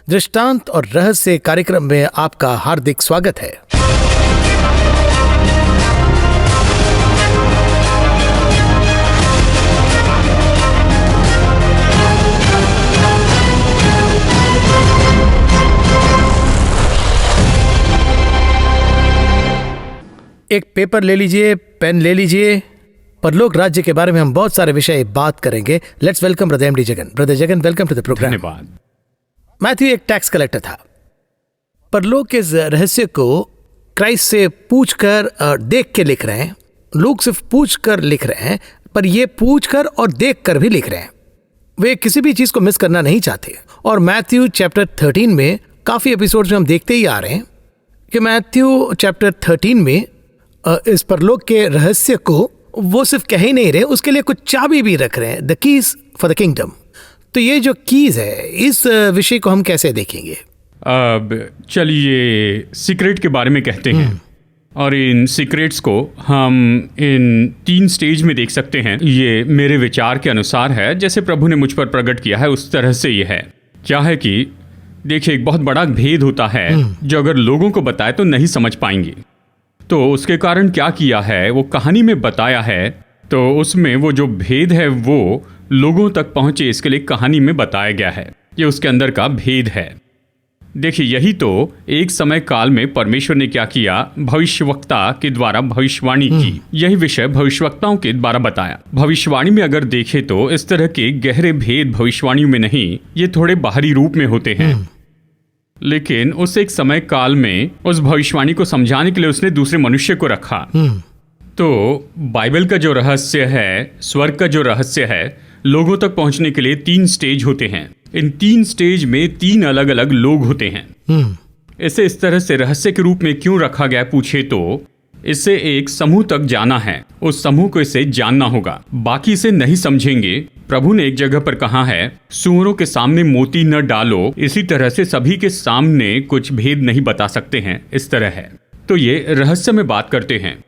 दृष्टांत और रहस्य कार्यक्रम में आपका हार्दिक स्वागत है। एक पेपर ले लीजिए, पेन ले लीजिए। परलोक राज्य के बारे में हम बहुत सारे विषय बात करेंगे। Let's welcome brother MD Jagan. Brother Jagan, welcome to the programme. धन्यवाद। मैथ्यू एक टैक्स कलेक्टर था। परलोक के रहस्य को क्राइस्ट से पूछकर देख के लिख रहे हैं। लोग सिर्फ पूछकर लिख रहे हैं, पर ये पूछकर और देखकर भी लिख रहे हैं। वे किसी भी चीज को मिस करना नहीं चाहते। और मैथ्यू चैप्टर 13 में काफी एपिसोड्स में हम देखते ही आ रहे हैं कि मैथ्यू चैप्टर 13 में इस परलोक के रहस्य को वो सिर्फ कह ही नहीं रहे, उसके लिए कुछ चाबी भी रख रहे हैं, the keys for the kingdom. तो ये जो कीज है, इस विषय को हम कैसे देखेंगे? अब चलिए सीक्रेट के बारे में कहते हैं, और इन सीक्रेट्स को हम इन 3 स्टेज में देख सकते हैं। ये मेरे विचार के अनुसार है, जैसे प्रभु ने मुझ पर प्रकट किया है उस तरह से ये है। क्या है कि देखिए, एक बहुत बड़ा भेद होता है जो अगर लोगों को बताए तो नहीं समझ पाएंगे। तो उसके कारण क्या किया है, वो कहानी में बताया है। तो उसमें वो जो भेद है वो लोगों तक पहुंचे, इसके लिए कहानी में बताया गया है। ये उसके अंदर का भेद है। देखिए, यही तो एक समय काल में परमेश्वर ने क्या किया, भविष्यवक्ता के द्वारा भविष्यवाणी की। यही विषय भविष्यवक्ताओं के द्वारा बताया। भविष्यवाणी में अगर देखें तो इस तरह के गहरे भेद भविष्यवाणियों में नहीं, ये थोड़े बाहरी रूप में होते हैं। लेकिन उस एक समय काल में उस भविष्यवाणी को समझाने के लिए उसने दूसरे मनुष्य को रखा। तो बाइबल का जो रहस्य है, स्वर्ग का जो रहस्य है, लोगों तक पहुंचने के लिए 3 स्टेज होते हैं। इन 3 स्टेज में 3 अलग अलग लोग होते हैं। इसे इस तरह से रहस्य के रूप में क्यों रखा गया पूछे तो इससे एक समूह तक जाना है, उस समूह को इसे जानना होगा, बाकी इसे नहीं समझेंगे। प्रभु ने एक जगह पर कहा है, सूअरों के सामने मोती न डालो। इसी तरह से सभी के सामने कुछ भेद नहीं बता सकते हैं, इस तरह है। तो ये रहस्य में बात करते हैं।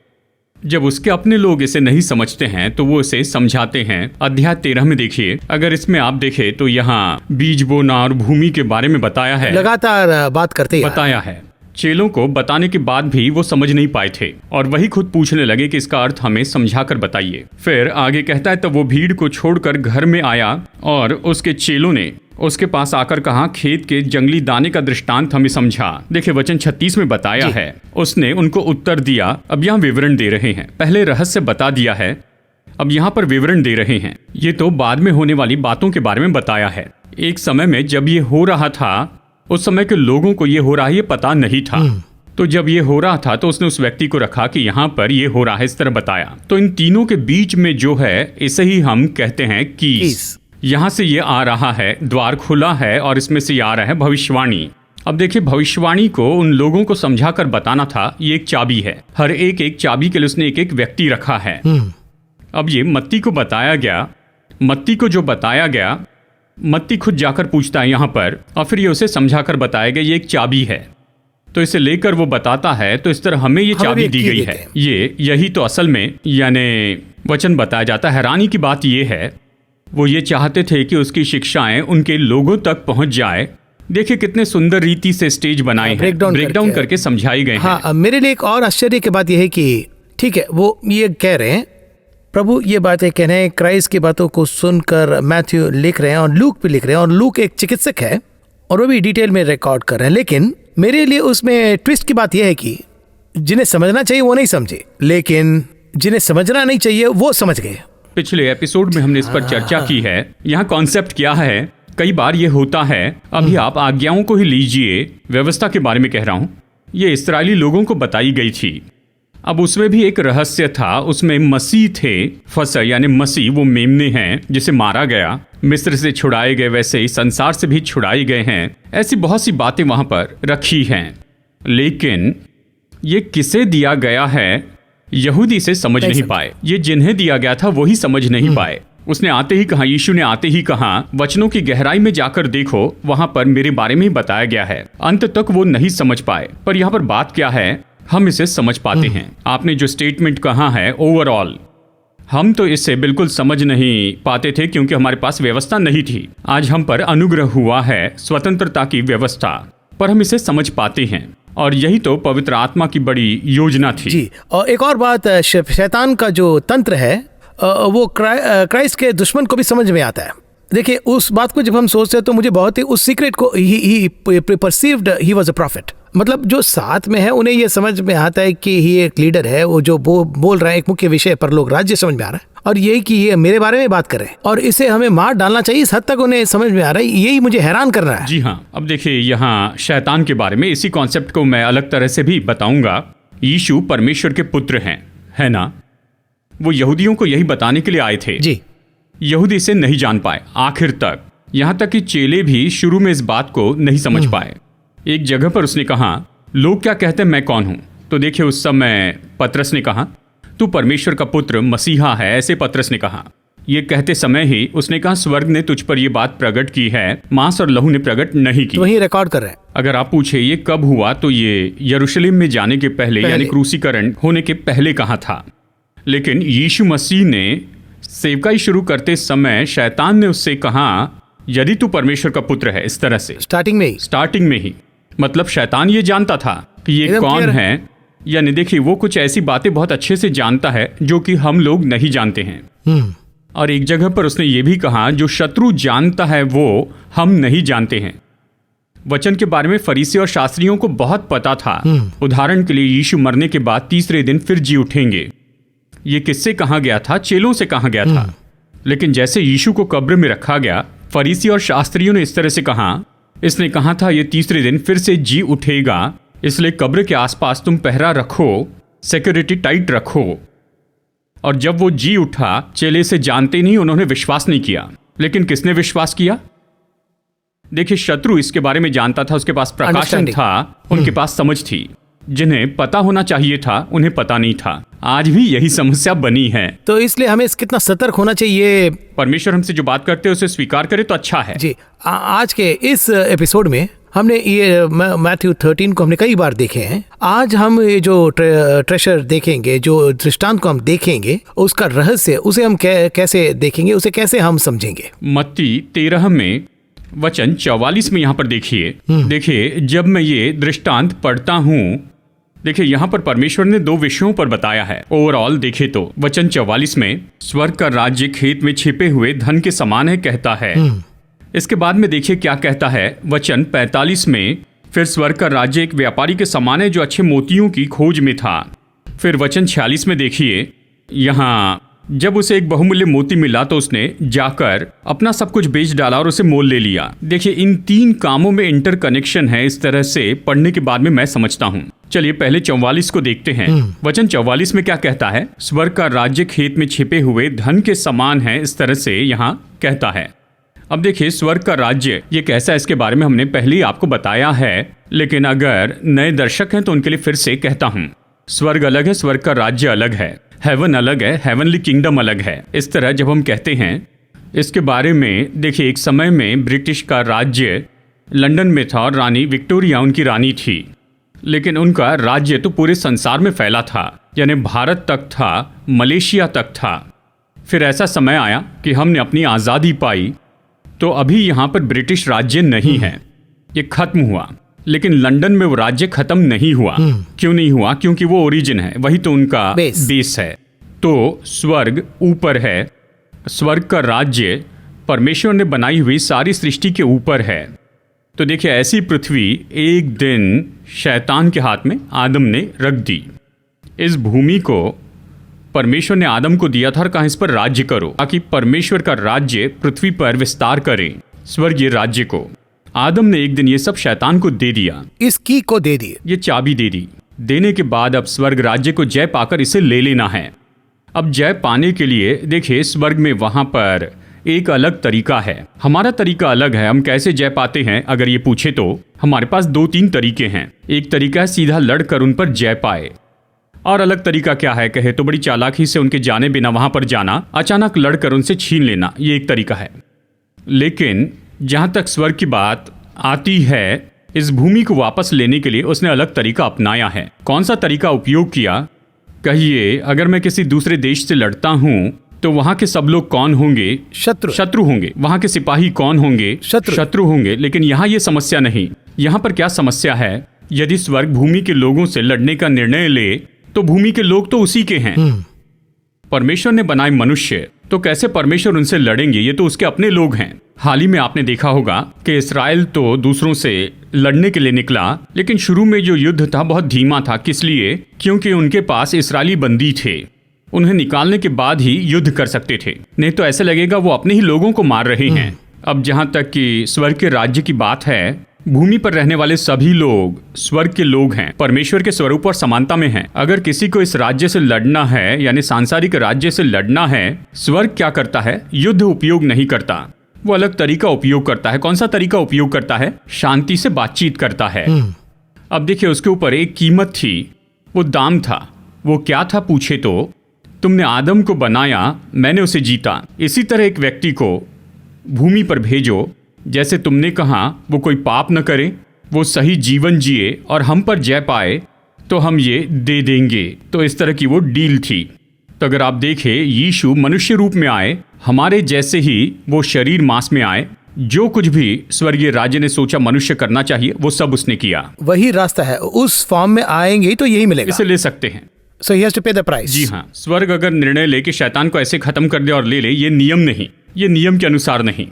जब उसके अपने लोग इसे नहीं समझते हैं तो वो इसे समझाते हैं। अध्याय 13 में देखिए, अगर इसमें आप देखें तो यहाँ बीज बोना और भूमि के बारे में बताया है। लगातार बात करते बताया है। चेलों को बताने के बाद भी वो समझ नहीं पाए थे और वही खुद पूछने लगे कि इसका अर्थ हमें समझाकर बताइए। फिर आगे कहता है, तब वो भीड़ को छोड़कर घर में आया और उसके चेलों ने उसके पास आकर कहा, खेत के जंगली दाने का दृष्टांत हमें समझा। देखिए, वचन 36 में बताया है। उसने उनको उत्तर दिया। अब यहाँ विवरण दे रहे हैं। पहले रहस्य बता दिया है, अब यहाँ पर विवरण दे रहे हैं। ये तो बाद में होने वाली बातों के बारे में बताया है। एक समय में जब ये हो रहा था, उस समय के लोगों को ये हो रहा है ये पता नहीं था। तो जब ये हो रहा था तो उसने उस व्यक्ति को रखा कि यहाँ पर ये हो रहा है, इस तरह बताया। तो इन तीनों के बीच में जो है, इसे ही हम कहते हैं कीज। यहाँ से ये आ रहा है, द्वार खुला है और इसमें से ये आ रहा है भविष्यवाणी। अब देखिए, भविष्यवाणी को उन लोगों को समझाकर बताना था। ये एक चाबी है। हर एक चाबी के लिए उसने एक व्यक्ति रखा है। अब ये मत्ती को बताया गया। मत्ती को जो बताया गया, मत्ती खुद जाकर पूछता है यहाँ पर, और फिर ये उसे समझाकर बताया गया ये एक चाबी है। तो इसे लेकर वो बताता है। तो इस तरह हमें ये चाबी दी गई है। यही तो असल में यानी वचन बताया जाता है। हैरानी की बात ये है, वो ये चाहते थे कि उसकी शिक्षाएं उनके लोगों तक पहुंच जाए। देखिए कितने सुंदर रीति से स्टेज बनाए हैं, ब्रेकडाउन करके समझाई गए हैं। मेरे लिए एक और आश्चर्य की बात यह है कि ठीक है, वो ये कह रहे हैं, प्रभु ये बातें कह रहे हैं, क्राइस्ट की बातों को सुनकर मैथ्यू लिख रहे हैं और लूक भी लिख रहे हैं, और लूक एक चिकित्सक है और वो भी डिटेल में रिकॉर्ड कर रहे हैं। लेकिन मेरे लिए उसमें ट्विस्ट की बात यह है कि जिन्हें समझना चाहिए वो नहीं समझे, लेकिन जिन्हें समझना नहीं चाहिए वो समझ गए। पिछले एपिसोड में हमने इस पर चर्चा की है। यहाँ कॉन्सेप्ट क्या है, कई बार ये होता है। अभी आप आज्ञाओं को ही लीजिए, व्यवस्था के बारे में कह रहा हूँ। ये इस्राएली लोगों को बताई गई थी। अब उसमें भी एक रहस्य था। उसमें मसीह थे, फसह यानी मसीह, वो मेमने हैं जिसे मारा गया, मिस्र से छुड़ाए गए, वैसे ही संसार से भी छुड़ाए गए हैं। ऐसी बहुत सी बातें वहां पर रखी हैं। लेकिन ये किसे दिया गया है, यहूदी से समझ नहीं पाए। ये जिन्हें दिया गया था वही समझ नहीं पाए। उसने आते ही कहा, यीशु ने आते ही कहा, वचनों की गहराई में जाकर देखो, वहां पर मेरे बारे में ही बताया गया है। अंत तक वो नहीं समझ पाए। पर यहाँ पर बात क्या है, हम इसे समझ पाते हैं। आपने जो स्टेटमेंट कहा है ओवरऑल, हम तो इससे बिल्कुल समझ नहीं पाते थे क्योंकि हमारे पास व्यवस्था नहीं थी। आज हम पर अनुग्रह हुआ है स्वतंत्रता की व्यवस्था, पर हम इसे समझ पाते हैं और यही तो पवित्र आत्मा की बड़ी योजना थी। जी, और एक और बात, शैतान का जो तंत्र है वो क्राइस्ट के दुश्मन को भी समझ में आता है। देखिए, उस बात को जब हम सोचते हैं तो मुझे बहुत ही उस सीक्रेट को ही perceived he was a profit. मतलब जो साथ में है उन्हें ये समझ में आता है कि ये एक लीडर है, वो जो बोल रहा है एक मुख्य विषय पर लोग राज्य समझ में आ रहा है, और यही कि ये मेरे बारे में बात कर रहे हैं और इसे हमें मार डालना चाहिए, इस हद तक उन्हें समझ में आ रहा है। यही मुझे हैरान कर रहा है। जी हाँ, अब देखिए यहाँ शैतान के बारे में इसी कॉन्सेप्ट को मैं अलग तरह से भी बताऊंगा। यीशु परमेश्वर के पुत्र हैं, है ना? वो यहूदियों को यही बताने के लिए आए थे। जी, यहूदी इसे नहीं जान पाए आखिर तक, यहाँ तक कि चेले भी शुरू में इस बात को नहीं समझ पाए। एक जगह पर उसने कहा, लोग क्या कहते हैं मैं कौन हूं? तो देखिए उस समय पतरस ने कहा, तू परमेश्वर का पुत्र मसीहा है, ऐसे पतरस ने कहा। ये कहते समय ही उसने कहा, स्वर्ग ने तुझ पर यह बात प्रकट की है, मांस और लहू ने प्रकट नहीं की। तो वही रिकॉर्ड कर रहे हैं। अगर आप पूछे ये कब हुआ, तो ये यरूशलेम में जाने के पहले यानी क्रूसीकरण होने के पहले कहा था। लेकिन यीशु मसीह ने सेवकाई शुरू करते समय शैतान ने उससे कहा, यदि तू परमेश्वर का पुत्र है, इस तरह से स्टार्टिंग में ही। मतलब शैतान ये जानता था कि ये कौन है, यानी देखिए वो कुछ ऐसी बातें बहुत अच्छे से जानता है जो कि हम लोग नहीं जानते हैं। और एक जगह पर उसने ये भी कहा, जो शत्रु जानता है वो हम नहीं जानते हैं। वचन के बारे में फरीसी और शास्त्रियों को बहुत पता था। उदाहरण के लिए यीशु मरने के बाद तीसरे दिन फिर जी उठेंगे। ये किससे कहा गया था? चेलों से कहा गया था। लेकिन जैसे यीशु को कब्र में रखा गया, फरीसी और शास्त्रियों ने इस तरह से कहा, इसने कहा था ये तीसरे दिन फिर से जी उठेगा, इसलिए कब्र के आसपास तुम पहरा रखो, सिक्योरिटी टाइट रखो। और जब वो जी उठा, चेले से जानते नहीं, उन्होंने विश्वास नहीं किया। लेकिन किसने विश्वास किया? देखिए, शत्रु इसके बारे में जानता था, उसके पास प्रकाशन था, उनके पास समझ थी। जिन्हें पता होना चाहिए था उन्हें पता नहीं था। आज भी यही समस्या बनी है। तो इसलिए हमें कितना सतर्क होना चाहिए। परमेश्वर हमसे जो बात करते हैं उसे स्वीकार करे तो अच्छा है। जी, आज के इस एपिसोड में हमने ये मैथ्यू 13 को हमने कई बार देखे हैं। आज हम ये जो ट्रेशर देखेंगे, जो दृष्टांत को हम देखेंगे, उसका रहस्य, उसे हम कैसे देखेंगे, उसे कैसे हम समझेंगे। मत्ती 13 में वचन 44 में यहाँ पर देखिए, जब मैं ये दृष्टांत पढ़ता हूँ, देखिए यहाँ पर परमेश्वर ने दो विषयों पर बताया है। ओवरऑल देखे तो वचन 44 में स्वर्ग का राज्य खेत में छिपे हुए धन के समान है कहता है। इसके बाद में देखिए क्या कहता है वचन 45 में, फिर स्वर्ग का राज्य एक व्यापारी के समान है जो अच्छे मोतियों की खोज में था। फिर वचन 46 में देखिए, यहाँ जब उसे एक बहुमूल्य मोती मिला तो उसने जाकर अपना सब कुछ बेच डाला और उसे मोल ले लिया। देखिए इन तीन कामों में इंटर कनेक्शन है। इस तरह से पढ़ने के बाद में मैं समझता हूँ। चलिए पहले 44 को देखते हैं। वचन 44 में क्या कहता है? स्वर्ग का राज्य खेत में छिपे हुए धन के समान है, इस तरह से यहाँ कहता है। अब देखिए स्वर्ग का राज्य ये कैसा है, इसके बारे में हमने पहले ही आपको बताया है, लेकिन अगर नए दर्शक हैं तो उनके लिए फिर से कहता हूँ। स्वर्ग अलग है, स्वर्ग का राज्य अलग है, हेवन अलग है, हेवनली किंगडम अलग है। इस तरह जब हम कहते हैं इसके बारे में, देखिए एक समय में ब्रिटिश का राज्य लंदन में था और रानी विक्टोरिया उनकी रानी थी, लेकिन उनका राज्य तो पूरे संसार में फैला था, यानी भारत तक था, मलेशिया तक था। फिर ऐसा समय आया कि हमने अपनी आज़ादी पाई, तो अभी यहाँ पर ब्रिटिश राज्य नहीं है, ये खत्म हुआ। लेकिन लंदन में वो राज्य खत्म नहीं हुआ। क्यों नहीं हुआ? क्योंकि वो ओरिजिन है, वही तो उनका बेस है। तो स्वर्ग ऊपर है, स्वर्ग का राज्य परमेश्वर ने बनाई हुई सारी सृष्टि के ऊपर है। तो देखिए ऐसी पृथ्वी एक दिन शैतान के हाथ में आदम ने रख दी। इस भूमि को परमेश्वर ने आदम को दिया था और कहा इस पर राज्य करो, ताकि परमेश्वर का राज्य पृथ्वी पर विस्तार करे, स्वर्गीय राज्य को। आदम ने एक दिन ये सब शैतान को दे दिया, इस की को दे दी, ये चाबी दे दी। देने के बाद अब स्वर्ग राज्य को जय पाकर इसे ले लेना है। अब जय पाने के लिए देखिए स्वर्ग में वहां पर एक अलग तरीका है, हमारा तरीका अलग है। हम कैसे जय पाते हैं अगर ये पूछे तो हमारे पास 2-3 तरीके हैं। एक तरीका है सीधा लड़कर उन पर जय पाए, और अलग तरीका क्या है कहे तो बड़ी चालाकी से उनके जाने बिना वहां पर जाना, अचानक लड़कर उनसे छीन लेना, ये एक तरीका है। लेकिन जहां तक स्वर्ग की बात आती है, इस भूमि को वापस लेने के लिए उसने अलग तरीका अपनाया है। कौन सा तरीका उपयोग किया? कहिए अगर मैं किसी दूसरे देश से लड़ता हूँ तो वहाँ के सब लोग कौन होंगे? शत्रु होंगे। वहाँ के सिपाही कौन होंगे? शत्रु होंगे। लेकिन यहाँ ये समस्या नहीं। यहाँ पर क्या समस्या है? यदि स्वर्ग भूमि के लोगों से लड़ने का निर्णय ले तो भूमि के लोग तो उसी के हैं। परमेश्वर ने बनाए मनुष्य, तो कैसे परमेश्वर उनसे लड़ेंगे? ये तो उसके अपने लोग हैं। हाल ही में आपने देखा होगा कि इस्राएल तो दूसरों से लड़ने के लिए निकला, लेकिन शुरू में जो युद्ध था बहुत धीमा था। किस लिए? क्योंकि उनके पास इस्राएली बंदी थे। उन्हें निकालने के बाद ही युद्ध कर सकते थे, नहीं तो ऐसा लगेगा वो अपने ही लोगों को मार रहे हैं। अब जहाँ तक कि स्वर्ग के राज्य की बात है, भूमि पर रहने वाले सभी लोग स्वर्ग के लोग हैं, परमेश्वर के स्वरूप और समानता में हैं। अगर किसी को इस राज्य से लड़ना है, यानी सांसारिक राज्य से लड़ना है, स्वर्ग क्या करता है? युद्ध उपयोग नहीं करता, वो अलग तरीका उपयोग करता है। कौन सा तरीका उपयोग करता है? शांति से बातचीत करता है। अब देखिए, उसके ऊपर एक कीमत थी, वो दाम था। वो क्या था पूछे तो, तुमने आदम को बनाया, मैंने उसे जीता। इसी तरह एक व्यक्ति को भूमि पर भेजो, जैसे तुमने कहा वो कोई पाप न करे, वो सही जीवन जिए और हम पर जय पाए, तो हम ये दे देंगे। तो इस तरह की वो डील थी। तो अगर आप देखें, यीशु मनुष्य रूप में आए, हमारे जैसे ही वो शरीर मांस में आए। जो कुछ भी स्वर्गीय राज्य ने सोचा मनुष्य करना चाहिए, वो सब उसने किया। वही रास्ता है, उस फॉर्म में आएंगे तो यही मिलेगा। इसे ले सकते हैं। So he has to pay the price. जी हाँ, स्वर्ग अगर निर्णय ले कि शैतान को ऐसे खत्म कर दे और ले ले, ये नियम नहीं, ये नियम के अनुसार नहीं।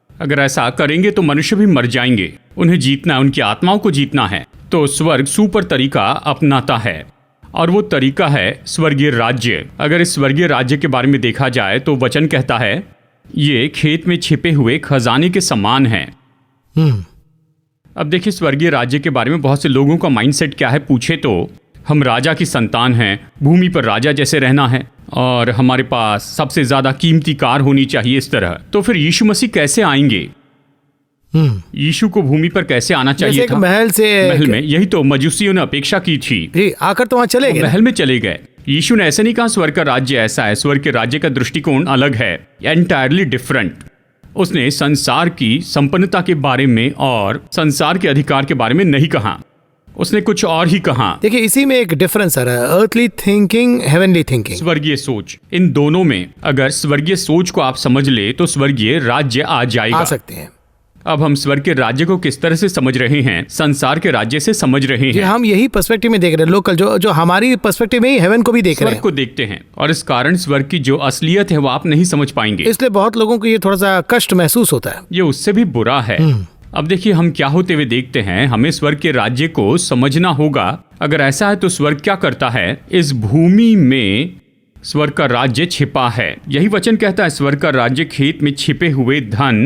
अगर ऐसा करेंगे तो मनुष्य भी मर जाएंगे। उन्हें जीतना है, उनकी आत्माओं को जीतना है। तो स्वर्ग सुपर तरीका अपनाता है, और वो तरीका है स्वर्गीय राज्य। अगर इस स्वर्गीय राज्य के बारे में देखा जाए तो वचन कहता है ये खेत में छिपे हुए खजाने के समान है। अब देखिए, स्वर्गीय राज्य के बारे में बहुत से लोगों का माइंडसेट क्या है पूछे तो, हम राजा की संतान हैं, भूमि पर राजा जैसे रहना है, और हमारे पास सबसे ज्यादा कीमती कार होनी चाहिए, इस तरह। तो फिर यीशु मसीह कैसे आएंगे? यीशु को भूमि पर कैसे आना चाहिए था? महल में। यही तो मजूसियों ने अपेक्षा की थी। आकर तो वहां चले गए, महल में चले गए। यीशु ने ऐसे नहीं कहा स्वर्ग का राज्य ऐसा है। स्वर्ग के राज्य का दृष्टिकोण अलग है, एंटायरली डिफरेंट। उसने संसार की संपन्नता के बारे में और संसार के अधिकार के बारे में नहीं कहा, उसने कुछ और ही कहा। देखिए, इसी में एक डिफरेंस आ रहा है, अर्थली थिंकिंग, हेवनली थिंकिंग, स्वर्गीय सोच। इन दोनों में अगर स्वर्गीय सोच को आप समझ ले तो स्वर्गीय राज्य आ जाएगा, आ सकते हैं। अब हम स्वर्ग के राज्य को किस तरह से समझ रहे हैं? संसार के राज्य से समझ रहे हैं। हम यही पर्सपेक्टिव में देख रहे हैं, लोकल जो हमारी पर्सपेक्टिव में ही हेवन को भी देख रहे हैं, स्वर्ग को देखते हैं, और इस कारण स्वर्ग की जो असलियत है वो आप नहीं समझ पाएंगे। इसलिए बहुत लोगों को ये थोड़ा सा कष्ट महसूस होता है। ये उससे भी बुरा है। अब देखिए, हम क्या होते हुए देखते हैं, हमें स्वर्ग के राज्य को समझना होगा। अगर ऐसा है तो स्वर्ग क्या करता है? इस भूमि में स्वर्ग का राज्य छिपा है। यही वचन कहता है, स्वर्ग का राज्य खेत में छिपे हुए धन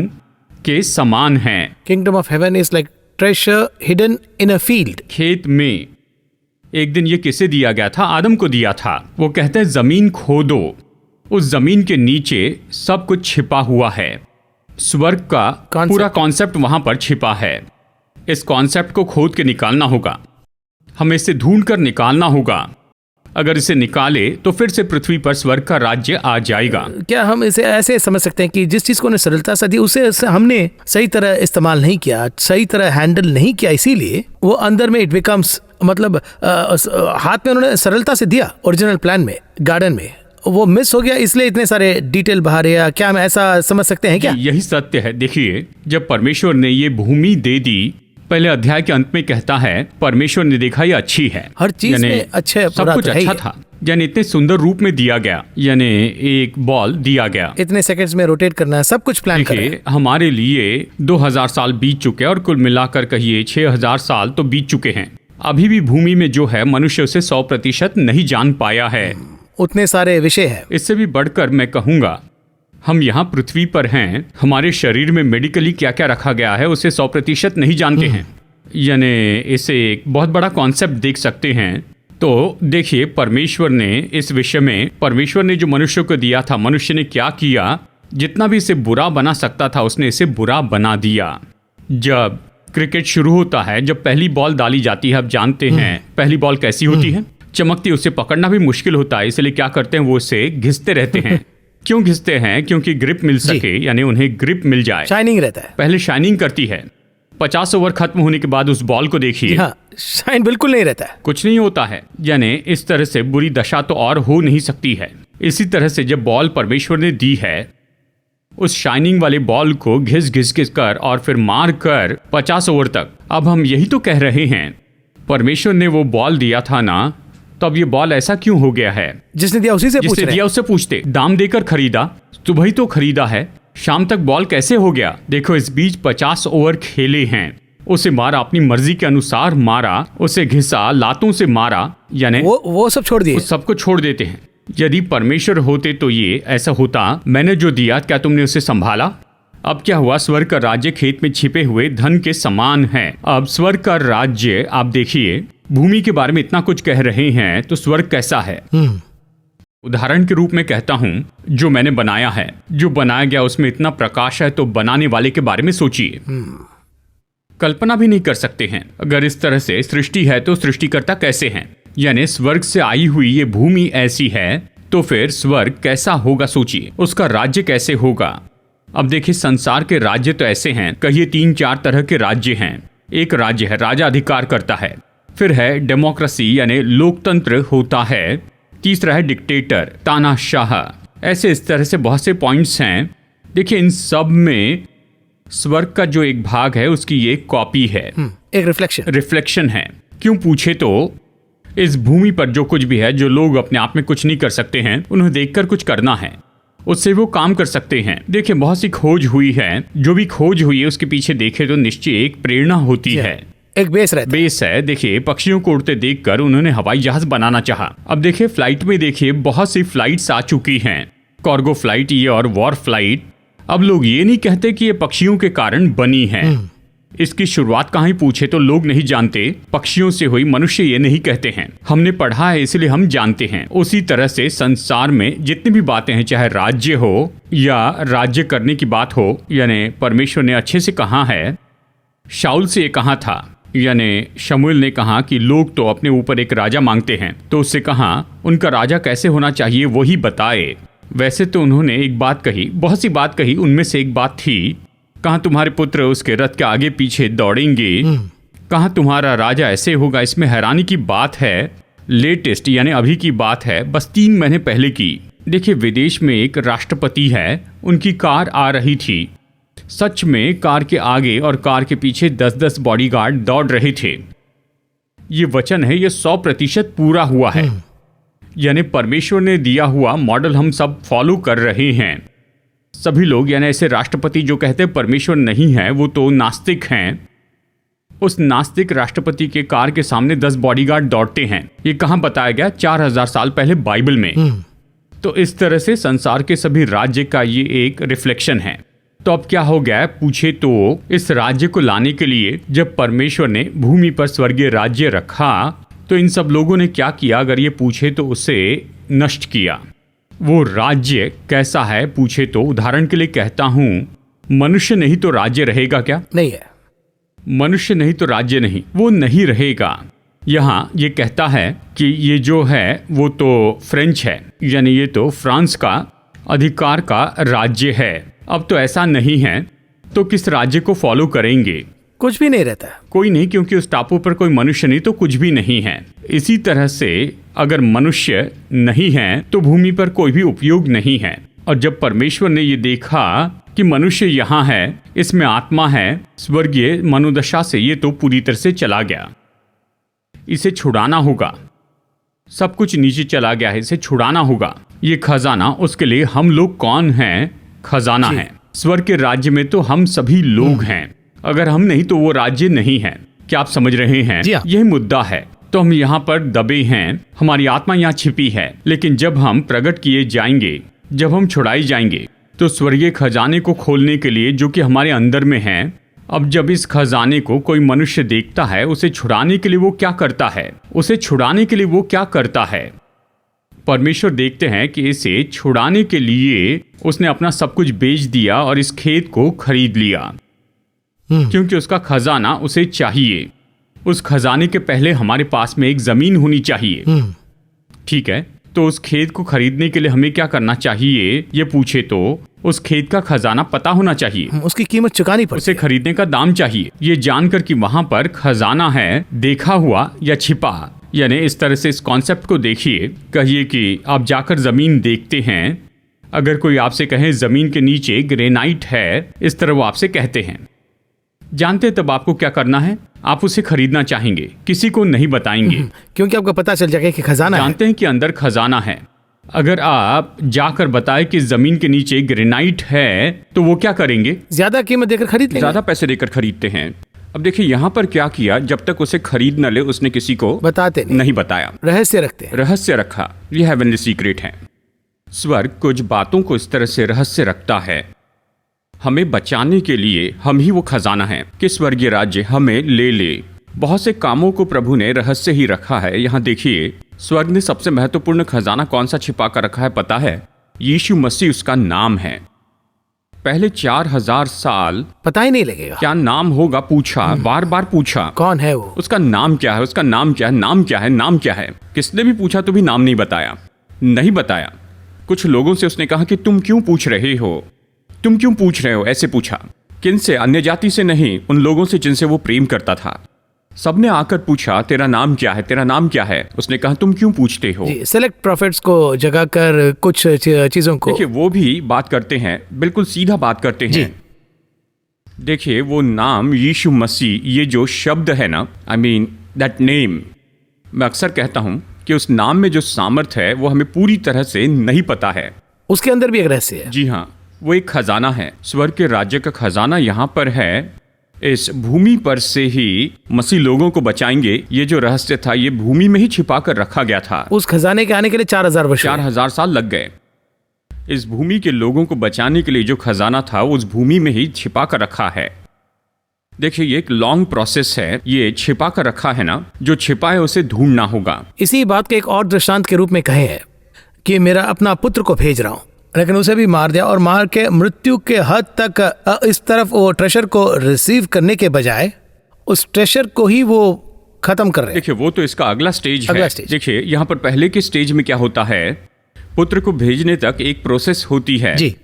के समान है। Kingdom of heaven is like treasure hidden in a field. खेत में एक दिन ये किसे दिया गया था? आदम को दिया था। वो कहते हैं जमीन खोदो, उस जमीन के नीचे सब कुछ छिपा हुआ है। स्वर्ग का पूरा कॉन्सेप्ट वहां पर छिपा है। इस कॉन्सेप्ट को खोद के निकालना होगा, हमें इसे ढूंढ कर निकालना होगा। अगर इसे निकाले तो फिर से पृथ्वी पर स्वर्ग का राज्य आ जाएगा। क्या हम इसे ऐसे समझ सकते हैं कि जिस चीज को सरलता से दी, उसे हमने सही तरह इस्तेमाल नहीं किया, सही तरह हैंडल नहीं किया, इसीलिए वो अंदर में इट बिकम्स, मतलब हाथ में उन्होंने सरलता से दिया ओरिजिनल प्लान में, गार्डन में वो मिस हो गया, इसलिए इतने सारे डिटेल बाहर है। क्या हम ऐसा समझ सकते हैं क्या? यही सत्य है। देखिए, जब परमेश्वर ने ये भूमि दे दी, पहले अध्याय के अंत में कहता है परमेश्वर ने देखा ये अच्छी है, हर चीज में अच्छे, सब कुछ अच्छा था। यानी इतने सुंदर रूप में दिया गया, यानी एक बॉल दिया गया, इतने सेकंड्स में रोटेट करना है, सब कुछ प्लान करके हमारे लिए 2000 साल बीत चुके हैं, और कुल मिलाकर कहिए 6000 साल तो बीत चुके हैं। अभी भी भूमि में जो है मनुष्य उसे 100% नहीं जान पाया है। उतने सारे विषय है। इससे भी बढ़कर मैं कहूँगा, हम यहाँ पृथ्वी पर हैं, हमारे शरीर में मेडिकली क्या क्या रखा गया है उसे 100% नहीं जानते हैं। यानी इसे एक बहुत बड़ा कॉन्सेप्ट देख सकते हैं। तो देखिए, परमेश्वर ने इस विषय में, परमेश्वर ने जो मनुष्य को दिया था, मनुष्य ने क्या किया? जितना भी इसे बुरा बना सकता था उसने इसे बुरा बना दिया। जब क्रिकेट शुरू होता है, जब पहली बॉल डाली जाती है, आप जानते हैं पहली बॉल कैसी होती है? चमकती। उसे पकड़ना भी मुश्किल होता है, इसलिए क्या करते हैं, वो उसे घिसते रहते हैं। क्यों घिसते हैं? क्योंकि ग्रिप मिल सके, यानी उन्हें ग्रिप मिल जाए। शाइनिंग रहता है, पहले शाइनिंग करती है, 50 ओवर खत्म होने के बाद उस बॉल को देखिए, हाँ, शाइन बिल्कुल नहीं रहता है। कुछ नहीं होता है। यानी इस तरह से बुरी दशा तो और हो नहीं सकती है। इसी तरह से जब बॉल परमेश्वर ने दी है, उस शाइनिंग वाले बॉल को घिस कर और फिर मार कर 50 ओवर तक, अब हम यही तो कह रहे हैं, परमेश्वर ने वो बॉल दिया था ना, तो अब ये बॉल ऐसा क्यों हो गया है? जिसने दिया उसी से पूछ जिसने रहे दिया हैं। उससे पूछते, दाम देकर खरीदा, सुबह ही तो खरीदा है, शाम तक बॉल कैसे हो गया? देखो, इस बीच 50 ओवर खेले हैं, उसे मारा, अपनी मर्जी के अनुसार मारा, उसे घिसा, लातों से मारा, यानी वो सब छोड़ दिए। उस सबको छोड़ देते हैं। यदि परमेश्वर होते तो ये ऐसा होता, मैंने जो दिया क्या तुमने उसे संभाला? अब क्या हुआ? स्वर्ग का राज्य खेत में छिपे हुए धन के समान है। अब स्वर्ग का राज्य, आप देखिए, भूमि के बारे में इतना कुछ कह रहे हैं, तो स्वर्ग कैसा है? उदाहरण के रूप में कहता हूं, जो मैंने बनाया है, जो बनाया गया उसमें इतना प्रकाश है, तो बनाने वाले के बारे में सोचिए। कल्पना भी नहीं कर सकते हैं। अगर इस तरह से सृष्टि है तो सृष्टिकर्ता कैसे हैं? यानी स्वर्ग से आई हुई ये भूमि ऐसी है, तो फिर स्वर्ग कैसा होगा सोचिए, उसका राज्य कैसे होगा। अब देखिए, संसार के राज्य तो ऐसे हैं, कहिए 3-4 तरह के राज्य हैं। एक राज्य है, राजा अधिकार करता है। फिर है डेमोक्रेसी, यानी लोकतंत्र होता है। तीसरा है डिक्टेटर, तानाशाह। ऐसे इस तरह से बहुत से पॉइंट्स हैं। देखिए, इन सब में स्वर्ग का जो एक भाग है उसकी ये कॉपी है, एक रिफ्लेक्शन है। क्यों पूछे तो इस भूमि पर जो कुछ भी है, जो लोग अपने आप में कुछ नहीं कर सकते हैं, उन्हें देखकर कुछ करना है, उससे वो काम कर सकते हैं। देखिए, बहुत सी खोज हुई है, जो भी खोज हुई है उसके पीछे देखे तो निश्चय एक प्रेरणा होती है, एक बेस है। देखिए, पक्षियों को उड़ते देखकर उन्होंने हवाई जहाज बनाना चाहा। अब देखिए, फ्लाइट में देखिए बहुत सी फ्लाइट्स आ चुकी हैं, कार्गो फ्लाइट ये और वॉर फ्लाइट। अब लोग ये नहीं कहते कि ये पक्षियों के कारण बनी है। इसकी शुरुआत कहाँ ही पूछे तो लोग नहीं जानते, पक्षियों से हुई, मनुष्य ये नहीं कहते हैं। हमने पढ़ा है इसलिए हम जानते हैं। उसी तरह से संसार में जितनी भी बातें हैं, चाहे राज्य हो या राज्य करने की बात हो, यानी परमेश्वर ने अच्छे से कहा है। शाऊल से ये कहा था, यानी शमूएल ने कहा कि लोग तो अपने ऊपर एक राजा मांगते हैं, तो उससे कहा उनका राजा कैसे होना चाहिए वही बताए। वैसे तो उन्होंने एक बात कही, बहुत सी बात कही, उनमें से एक बात थी, कहाँ तुम्हारे पुत्र उसके रथ के आगे पीछे दौड़ेंगे, कहाँ तुम्हारा राजा ऐसे होगा। इसमें हैरानी की बात है, लेटेस्ट यानी अभी की बात है, बस 3 महीने पहले की। देखिए, विदेश में एक राष्ट्रपति है, उनकी कार आ रही थी। सच में कार के आगे और कार के पीछे 10-10 बॉडीगार्ड दौड़ रहे थे। ये वचन है, ये 100% पूरा हुआ है। यानी परमेश्वर ने दिया हुआ मॉडल हम सब फॉलो कर रहे हैं। सभी लोग, यानी ऐसे राष्ट्रपति जो कहते हैं परमेश्वर नहीं है, वो तो नास्तिक हैं। उस नास्तिक राष्ट्रपति के कार के सामने 10 बॉडीगार्ड दौड़ते हैं। ये कहाँ बताया गया? 4000 साल पहले बाइबल में। तो इस तरह से संसार के सभी राज्य का ये एक रिफ्लेक्शन है। तो अब क्या हो गया पूछे तो, इस राज्य को लाने के लिए जब परमेश्वर ने भूमि पर स्वर्गीय राज्य रखा, तो इन सब लोगों ने क्या किया? अगर ये पूछे तो उसे नष्ट किया। वो राज्य कैसा है पूछे तो, उदाहरण के लिए कहता हूं, मनुष्य नहीं तो राज्य रहेगा क्या? नहीं है। मनुष्य नहीं तो राज्य नहीं, वो नहीं रहेगा। यहाँ ये कहता है कि ये जो है वो तो फ्रेंच है, यानी ये तो फ्रांस का अधिकार का राज्य है। अब तो ऐसा नहीं है, तो किस राज्य को फॉलो करेंगे? कुछ भी नहीं रहता, कोई नहीं, क्योंकि उस टापू पर कोई मनुष्य नहीं तो कुछ भी नहीं है। इसी तरह से अगर मनुष्य नहीं है तो भूमि पर कोई भी उपयोग नहीं है। और जब परमेश्वर ने ये देखा कि मनुष्य यहाँ है, इसमें आत्मा है, स्वर्गीय मनोदशा से ये तो पूरी तरह से चला गया, इसे छुड़ाना होगा। सब कुछ नीचे चला गया है, इसे छुड़ाना होगा। ये खजाना, उसके लिए हम लोग कौन हैं? खजाना है। स्वर्ग के राज्य में तो हम सभी लोग हैं। अगर हम नहीं तो वो राज्य नहीं है। क्या आप समझ रहे हैं? यही मुद्दा है। तो हम यहाँ पर दबे हैं, हमारी आत्मा यहाँ छिपी है, लेकिन जब हम प्रकट किए जाएंगे, जब हम छुड़ाए जाएंगे, तो स्वर्गीय खजाने को खोलने के लिए जो कि हमारे अंदर में है, अब जब इस खजाने को कोई मनुष्य देखता है, उसे छुड़ाने के लिए वो क्या करता है? उसे छुड़ाने के लिए वो क्या करता है? परमेश्वर देखते हैं कि इसे छुड़ाने के लिए उसने अपना सब कुछ बेच दिया और इस खेत को खरीद लिया, क्योंकि उसका खजाना उसे चाहिए। उस खजाने के पहले हमारे पास में एक जमीन होनी चाहिए। ठीक है, तो उस खेत को खरीदने के लिए हमें क्या करना चाहिए? ये पूछे तो उस खेत का खजाना पता होना चाहिए, उसकी कीमत चुकानी पड़ती उसे है। खरीदने का दाम चाहिए, ये जानकर कि वहां पर खजाना है, देखा हुआ या छिपा। यानी इस तरह से इस कॉन्सेप्ट को देखिए। कहिए कि आप जाकर जमीन देखते हैं, अगर कोई आपसे कहे जमीन के नीचे ग्रेनाइट है, इस तरह वो आपसे कहते हैं, जानते तब आपको क्या करना है? आप उसे खरीदना चाहेंगे, किसी को नहीं बताएंगे, क्योंकि आपको पता चल जाएगा कि खजाना है। जानते हैं कि अंदर खजाना है। अगर आप जाकर बताएं कि जमीन के नीचे ग्रेनाइट है, तो वो क्या करेंगे? ज्यादा कीमत देकर खरीद लेंगे। ज्यादा पैसे देकर खरीदते हैं। अब देखिए यहाँ पर क्या किया, जब तक उसे खरीद न ले उसने किसी को बताते नहीं बताया, रहस्य रखते हैं। रहस्य रखा। ये हेवनली सीक्रेट है। स्वर्ग कुछ बातों को इस तरह से रहस्य रखता है, हमें बचाने के लिए। हम ही वो खजाना है कि स्वर्गीय राज्य हमें ले ले। बहुत से कामों को प्रभु ने रहस्य ही रखा है। यहाँ देखिए, स्वर्ग ने सबसे महत्वपूर्ण खजाना कौन सा छिपा कर रखा है पता है? यीशु मसीह उसका नाम है। पहले 4000 साल पता ही नहीं लगेगा क्या नाम होगा, पूछा, बार बार पूछा, कौन है वो, उसका नाम क्या है, उसका नाम क्या है, नाम क्या है, नाम क्या है। किसने भी पूछा तो भी नाम नहीं बताया, नहीं बताया। कुछ लोगों से उसने कहा कि तुम क्यों पूछ रहे हो, तुम क्यों पूछ रहे हो? ऐसे पूछा। किन से? अन्य जाति से नहीं, उन लोगों से जिनसे वो प्रेम करता था। सबने आकर पूछा, तेरा नाम क्या है, तेरा नाम क्या है? उसने कहा, तुम क्यों पूछते हो? सेलेक्ट प्रॉफिट्स को जगा कर कुछ चीजों को। देखिए, वो भी बात करते हैं, बिल्कुल सीधा बात करते हैं। देखिए, वो नाम यीशु मसीह, ये जो शब्द है ना, आई मीन दैट नेम, मैं अक्सर कहता हूं कि उस नाम में जो सामर्थ है वो हमें पूरी तरह से नहीं पता है। उसके अंदर भी एक रहस्य है। जी हाँ, वो एक खजाना है। स्वर्ग के राज्य का खजाना यहाँ पर है। इस भूमि पर से ही मसीह लोगों को बचाएंगे। ये जो रहस्य था, ये भूमि में ही छिपा कर रखा गया था। उस खजाने के आने के लिए 4000 वर्ष, 4000 साल लग गए। इस भूमि के लोगों को बचाने के लिए जो खजाना था, उस भूमि में ही छिपा कर रखा है। देखिए, ये एक लॉन्ग प्रोसेस है। ये छिपा कर रखा है ना, जो छिपा है उसे ढूंढना होगा। इसी बात के एक और दृष्टांत के रूप में कहे है कि मेरा अपना पुत्र को भेज रहा हूं, लेकिन उसे भी मार दिया, और मार के मृत्यु के हद तक इस तरफ वो ट्रेशर को रिसीव करने के बजाय उस ट्रेशर को ही वो खत्म कर रहे हैं। देखिए, वो तो इसका अगला स्टेज है। स्टेज। देखिए, यहाँ पर पहले के स्टेज में क्या होता है, पुत्र को भेजने तक एक प्रोसेस होती है। जी।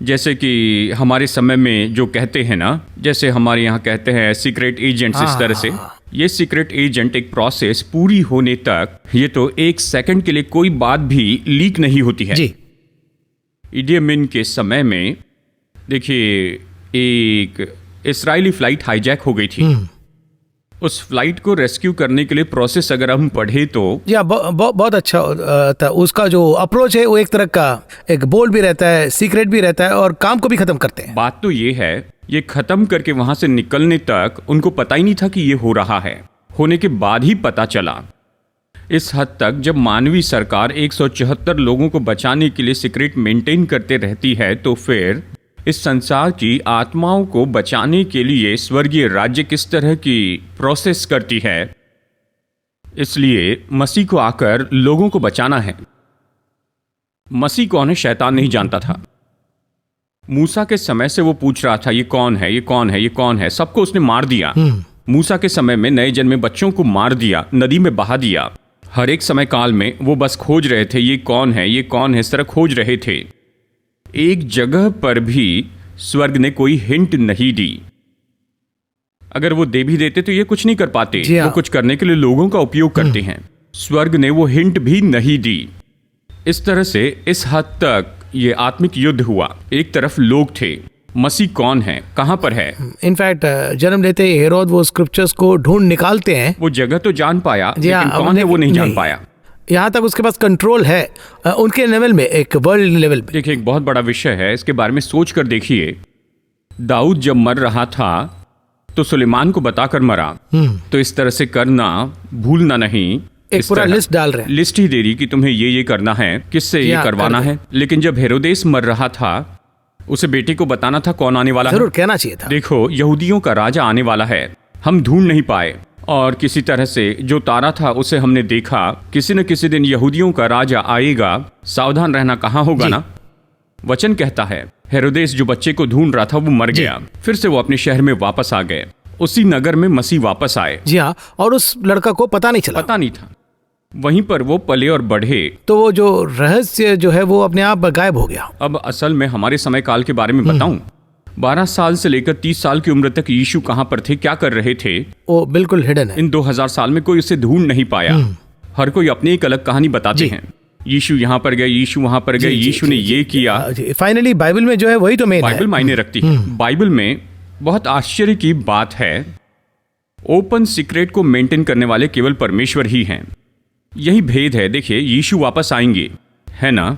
जैसे कि हमारे समय में जो कहते हैं ना, जैसे हमारे यहाँ कहते हैं सीक्रेट एजेंट्स, इस तरह से। ये सीक्रेट एजेंट एक प्रोसेस पूरी होने तक, ये तो 1 सेकंड के लिए कोई बात भी लीक नहीं होती है। जी। इडी अमीन के समय में देखिए, एक इस्राएली फ्लाइट हाईजैक हो गई थी। उस फ्लाइट को रेस्क्यू करने के लिए प्रोसेस अगर हम पढ़े तो या बहुत अच्छा था। उसका जो अप्रोच है वो एक तरह का, एक बोल्ड भी रहता है, सीक्रेट भी रहता है, और काम को भी खत्म करते हैं। बात तो ये है, ये खत्म करके वहां से निकलने तक उनको पता ही नहीं था कि ये हो रहा है। होने के बाद ही पता चला। इस हद तक जब मानवीय सरकार 174 लोगों को बचाने के लिए सीक्रेट मेंटेन करते रहती है, तो फिर इस संसार की आत्माओं को बचाने के लिए स्वर्गीय राज्य किस तरह की प्रोसेस करती है। इसलिए मसीह को आकर लोगों को बचाना है। मसीह कौन है, शैतान नहीं जानता था। मूसा के समय से वो पूछ रहा था, ये कौन है, ये कौन है, ये कौन है। सबको उसने मार दिया। मूसा के समय में नए जन्मे बच्चों को मार दिया, नदी में बहा दिया। हर एक समय काल में वो बस खोज रहे थे, ये कौन है, ये कौन है, इस तरह खोज रहे थे। एक जगह पर भी स्वर्ग ने कोई हिंट नहीं दी। अगर वो दे भी देते तो ये कुछ नहीं कर पाते। वो कुछ करने के लिए लोगों का उपयोग करते हैं। स्वर्ग ने वो हिंट भी नहीं दी। इस तरह से इस हद तक ये आत्मिक युद्ध हुआ। एक तरफ लोग थे, मसीह कौन है, कहां पर है। इनफैक्ट जन्म लेते ही हेरोद वो स्क्रिप्चर्स को ढूंढ निकालते हैं। वो जगह तो जान पाया, लेकिन कौन है वो नहीं जान पाया। यहाँ तक उसके पास कंट्रोल है उनके लेवल में, एक वर्ल्ड लेवल में। देखिए, एक बहुत बड़ा विषय है, इसके बारे में सोच कर देखिए। दाऊद जब मर रहा था तो सुलेमान को बताकर मरा। तो इस तरह से करना, भूलना नहीं। एक पूरा लिस्ट डाल रहे हैं, लिस्ट ही दे रही कि तुम्हें ये करना है, किससे ये करवाना है। लेकिन जब हेरोदेस मर रहा था, उसे बेटे को बताना था कौन आने वाला है। जरूर कहना चाहिए था, देखो यहूदियों का राजा आने वाला है। हम ढूंढ नहीं पाए, और किसी तरह से जो तारा था उसे हमने देखा। किसी न किसी दिन यहूदियों का राजा आएगा, सावधान रहना। कहाँ होगा ना, वचन कहता है हेरोदेस जो बच्चे को ढूंढ रहा था वो मर गया। फिर से वो अपने शहर में वापस आ गए। उसी नगर में मसीह वापस आए। जी हाँ, और उस लड़का को पता नहीं चला, पता नहीं था। वहीं पर वो पले और बढ़े। तो वो जो रहस्य जो है वो अपने आप गायब हो गया। अब असल में हमारे समय काल के बारे में बताऊं, 12 साल से लेकर 30 साल की उम्र तक यीशु कहाँ पर थे, क्या कर रहे थे, वो बिल्कुल हिडन है। इन 2000 साल में कोई उसे ढूंढ नहीं पाया। हर कोई अपनी एक अलग कहानी बताते हैं। यीशु यहाँ पर गए, यीशु वहां पर गए, यीशु ने ये किया। फाइनली बाइबल में जो है वही तो मेन है। बाइबल मायने रखती है। बाइबल में बहुत आश्चर्य की बात है, ओपन सीक्रेट को मेंटेन करने वाले केवल परमेश्वर ही हैं। यही भेद है। देखिए, यीशु वापस आएंगे, है ना?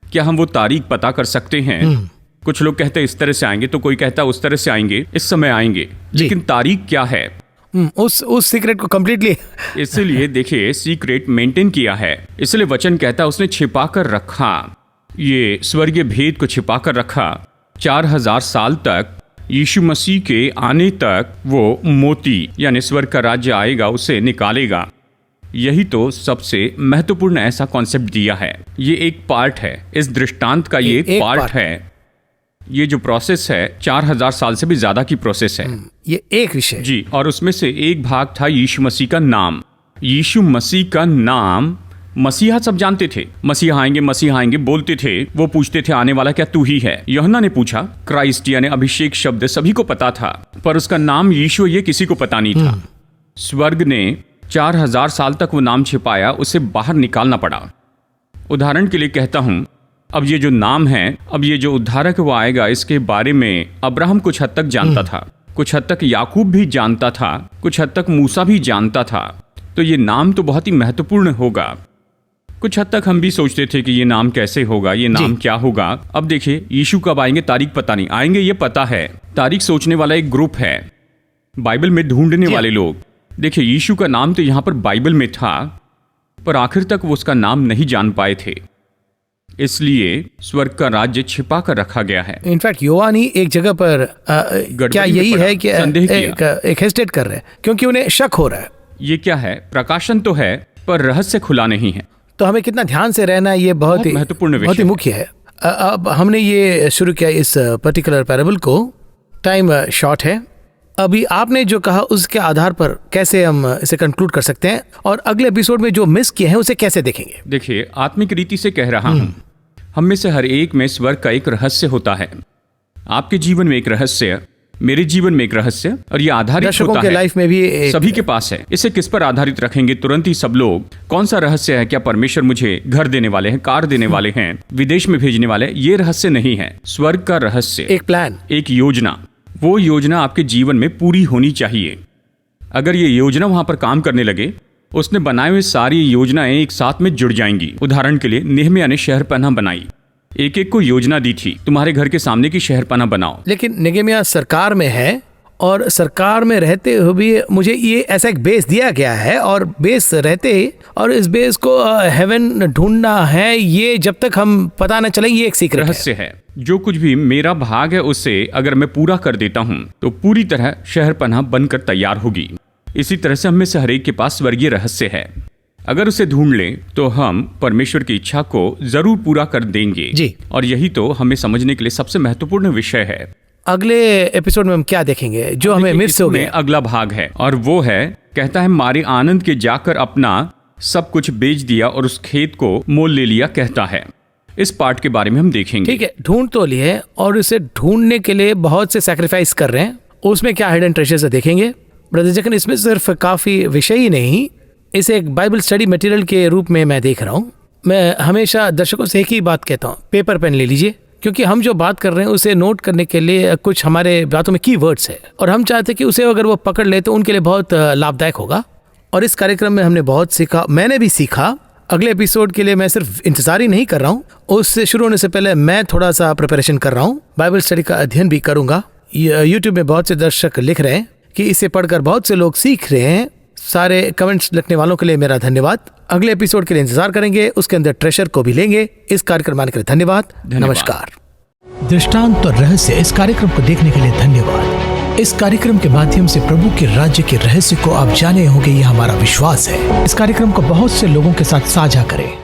क्या हम वो तारीख पता कर सकते हैं? कुछ लोग कहते हैं इस तरह से आएंगे, तो कोई कहता है उस तरह से आएंगे, इस समय आएंगे, लेकिन तारीख क्या है? उस सीक्रेट को कंप्लीटली इसलिए देखिए, सीक्रेट मेंटेन किया है। इसलिए वचन कहता है उसने छिपा कर रखा, ये स्वर्गीय भेद को छिपा कर रखा 4000 साल तक। यीशु मसीह के आने तक वो मोती यानी स्वर्ग का राज्य आएगा, उसे निकालेगा। यही तो सबसे महत्वपूर्ण ऐसा कॉन्सेप्ट दिया है। ये एक पार्ट है इस दृष्टांत का, ये एक पार्ट है। ये जो प्रोसेस है 4000 साल से भी ज्यादा की प्रोसेस है। ये एक विषय जी, और उसमें से एक भाग था यीशु मसीह का नाम। यीशु मसीह का नाम मसीहा सब जानते थे। मसीहा आएंगे बोलते थे। वो पूछते थे आने वाला क्या तू ही है? यूहन्ना ने पूछा। क्राइस्ट यानी अभिषेक शब्द सभी को पता था, पर उसका नाम यीशु ये किसी को पता नहीं था। स्वर्ग ने 4000 साल तक वो नाम छिपाया, उसे बाहर निकालना पड़ा। उदाहरण के लिए कहता हूं, अब ये जो नाम है, अब ये जो उद्धारक वो आएगा, इसके बारे में अब्राहम कुछ हद तक जानता था, कुछ हद तक याकूब भी जानता था, कुछ हद तक मूसा भी जानता था। तो ये नाम तो बहुत ही महत्वपूर्ण होगा। कुछ हद तक हम भी सोचते थे कि ये नाम कैसे होगा, ये नाम क्या होगा। अब देखिए, यीशु कब आएंगे तारीख पता नहीं, आएंगे ये पता है। तारीख सोचने वाला एक ग्रुप है, बाइबल में ढूंढने वाले लोग। देखिए, यीशु का नाम तो यहाँ पर बाइबल में था, पर आखिर तक वो उसका नाम नहीं जान पाए थे। इसलिए स्वर्ग का राज्य छिपा कर रखा गया है। इनफैक्ट योहान ही एक जगह पर क्या यही है कि एक हेस्टेट कर रहे हैं, क्योंकि उन्हें शक हो रहा है। ये क्या है? प्रकाशन तो है, पर रहस्य खुला नहीं है। तो हमें कितना ध्यान से रहना, ये बहुत ही महत्वपूर्ण, बहुत ही मुख्य है। अब हमने ये शुरू किया इस पर्टिकुलर पैराबल को, टाइम शॉर्ट है। अभी आपने जो कहा उसके आधार पर कैसे हम इसे कंक्लूड कर सकते हैं, और अगले एपिसोड में जो मिस किए हैं उसे कैसे देखेंगे? देखिए, आत्मिक रीति से कह रहा हूं, हम में से हर एक में स्वर्ग का एक रहस्य होता है। आपके जीवन में एक रहस्य, मेरे जीवन में एक रहस्य, और ये आधारित होता है लाइफ में भी सभी के पास है। इसे किस पर आधारित रखेंगे तुरंत ही सब लोग, कौन सा रहस्य है? क्या परमेश्वर मुझे घर देने वाले हैं, कार देने वाले हैं, विदेश में भेजने वाले? ये रहस्य नहीं है। स्वर्ग का रहस्य एक प्लान, एक योजना। वो योजना आपके जीवन में पूरी होनी चाहिए। अगर ये योजना वहां पर काम करने लगे, उसने बनाए हुए सारी योजनाएं एक साथ में जुड़ जाएंगी। उदाहरण के लिए नेहमिया ने शहरपनाह बनाई, एक एक को योजना दी थी, तुम्हारे घर के सामने की शहरपनाह बनाओ। लेकिन नेहमिया सरकार में है, और सरकार में रहते हुए भी मुझे ये ऐसा एक बेस दिया गया है, और बेस रहते ही, और इस बेस को हेवन ढूंढना है, ये जब तक हम पता न चले, ये एक सीक्रेट रहस्य है। जो कुछ भी मेरा भाग है उसे अगर मैं पूरा कर देता हूँ तो पूरी तरह शहरपनाह बनकर तैयार होगी। इसी तरह से हम में से हर एक के पास स्वर्गीय रहस्य है। अगर उसे ढूंढ लें तो हम परमेश्वर की इच्छा को जरूर पूरा कर देंगे जी। और यही तो हमें समझने के लिए सबसे महत्वपूर्ण विषय है। अगले एपिसोड में हम क्या देखेंगे जो हमें मिस हो गया? अगला भाग है, और वो है, कहता है मारे आनंद के जाकर अपना सब कुछ बेच दिया और उस खेत को मोल ले लिया, कहता है। इस पार्ट के बारे में हम देखेंगे। ठीक है, ढूंढ तो लिए, और इसे ढूंढने के लिए बहुत से सैक्रिफाइस कर रहे हैं। उसमें क्या हिडन ट्रेजर्स देखेंगे ब्रदर जखन। इसमें सिर्फ काफी विषय ही नहीं, इसे एक बाइबल स्टडी मटेरियल के रूप में मैं देख रहा हूँ। मैं हमेशा दर्शकों से एक ही बात कहता हूँ, पेपर पेन ले लीजिए, क्योंकि हम जो बात कर रहे हैं उसे नोट करने के लिए कुछ हमारे बातों में कीवर्ड्स है, और हम चाहते हैं कि उसे अगर वो पकड़ ले तो उनके लिए बहुत लाभदायक होगा। और इस कार्यक्रम में हमने बहुत सीखा, मैंने भी सीखा। अगले एपिसोड के लिए मैं सिर्फ इंतजार ही नहीं कर रहा हूँ, उससे शुरू होने से पहले मैं थोड़ा सा प्रिपरेशन कर रहा हूँ, बाइबल स्टडी का अध्ययन भी करूंगा। यूट्यूब में बहुत से दर्शक लिख रहे हैं कि इसे पढ़कर बहुत से लोग सीख रहे हैं। सारे कमेंट्स लिखने वालों के लिए मेरा धन्यवाद। अगले एपिसोड के लिए इंतजार करेंगे, उसके अंदर ट्रेजर को भी लेंगे। इस कार्यक्रम आने के लिए धन्यवाद। नमस्कार। दृष्टांत और रहस्य इस कार्यक्रम को देखने के लिए धन्यवाद। इस कार्यक्रम के माध्यम से प्रभु के राज्य के रहस्य को आप जाने होंगे, यह हमारा विश्वास है। इस कार्यक्रम को बहुत से लोगों के साथ साझा करें।